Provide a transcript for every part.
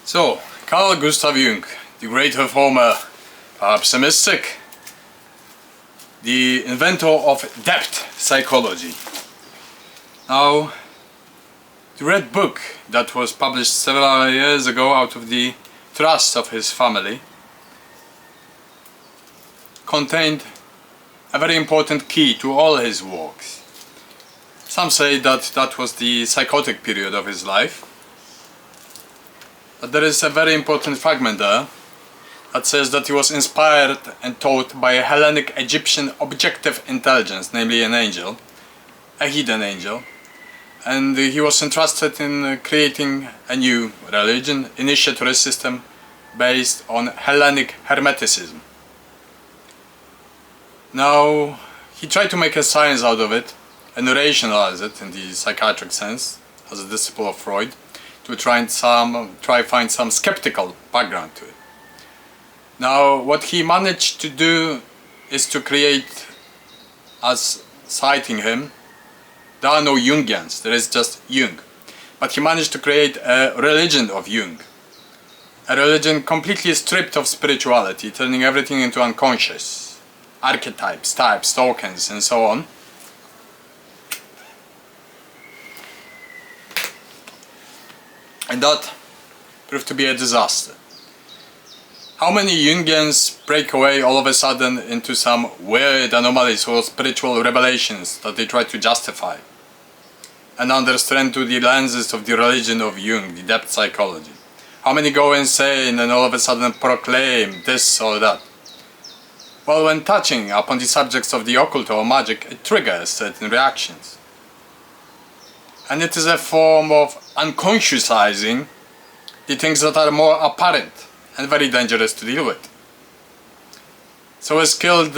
So, Carl Gustav Jung, the great reformer, perhaps a mystic, the inventor of depth psychology. Now, the Red Book that was published several years ago out of the trust of his family contained a very important key to all his works. Some say that that was the psychotic period of his life, but there is a very important fragment there that says that he was inspired and taught by a Hellenic Egyptian objective intelligence, namely an angel, a hidden angel, and he was entrusted in creating a new religion, initiatory system based on Hellenic Hermeticism. Now, he tried to make a science out of it and rationalize it in the psychiatric sense, as a disciple of Freud, to try find some skeptical background to it. Now, what he managed to do is to create, as citing him, there are no Jungians, there is just Jung. But he managed to create a religion of Jung. A religion completely stripped of spirituality, turning everything into unconscious. Archetypes, types, tokens, and so on. And that proved to be a disaster. How many Jungians break away all of a sudden into some weird anomalies or spiritual revelations that they try to justify and understand through the lenses of the religion of Jung, the depth psychology? How many go insane and all of a sudden proclaim this or that? Well, when touching upon the subjects of the occult or magic, it triggers certain reactions. And it is a form of unconsciousizing the things that are more apparent and very dangerous to deal with. So a skilled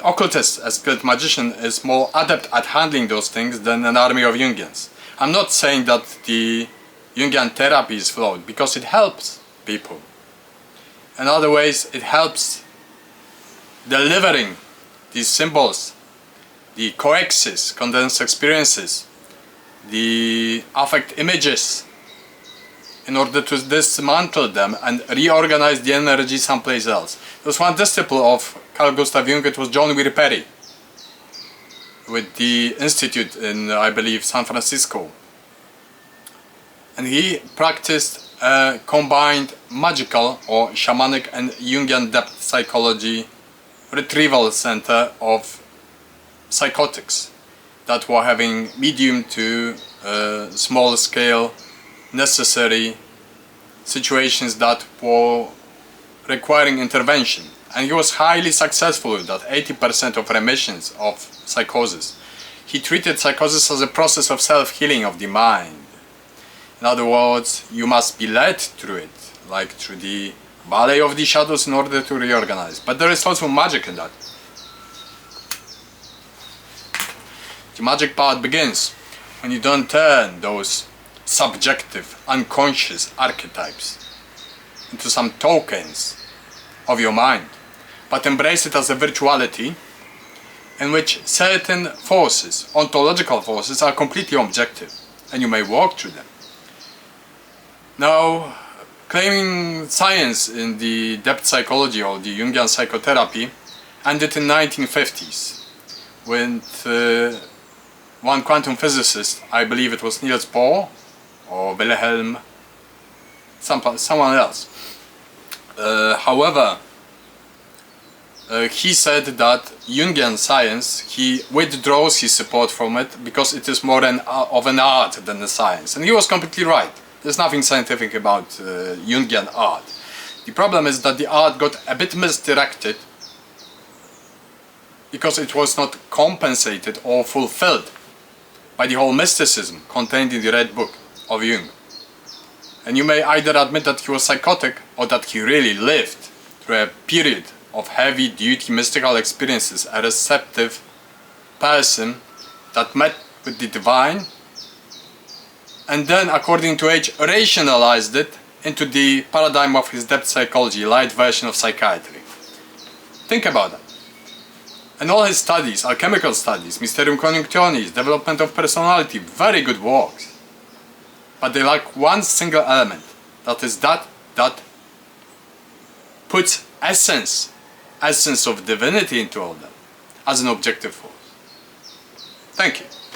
occultist, a skilled magician is more adept at handling those things than an army of Jungians. I'm not saying that the Jungian therapy is flawed, because it helps people. In other ways, it helps delivering these symbols, the coexis, condensed experiences, the affect images, in order to dismantle them and reorganize the energy someplace else. There was one disciple of Carl Gustav Jung, it was John Weir Perry, with the Institute in, I believe, San Francisco. And he practiced a combined magical or shamanic and Jungian depth psychology retrieval center of psychotics that were having medium to small scale necessary situations that were requiring intervention. And he was highly successful with that, 80% of remissions of psychosis. He treated psychosis as a process of self-healing of the mind. In other words, you must be led through it, like through the valley of the shadows, in order to reorganize. But there is also magic in that. The magic part begins when you don't turn those subjective, unconscious archetypes into some tokens of your mind, but embrace it as a virtuality in which certain forces, ontological forces, are completely objective, and you may walk through them. Now, claiming science in the depth psychology or the Jungian psychotherapy ended in 1950s with one quantum physicist, I believe it was Niels Bohr or Wilhelm, someone else. However, he said that Jungian science, he withdraws his support from it because it is more of an art than a science. And he was completely right. There's nothing scientific about Jungian art. The problem is that the art got a bit misdirected because it was not compensated or fulfilled by the whole mysticism contained in the Red Book of Jung. And you may either admit that he was psychotic or that he really lived through a period of heavy duty mystical experiences, a receptive person that met with the divine and then, according to age, rationalized it into the paradigm of his depth psychology, light version of psychiatry. Think about that. And all his studies, alchemical studies, Mysterium Cognitionis, development of personality, very good works. But they lack one single element, that is that that puts essence of divinity into all that as an objective force. Thank you.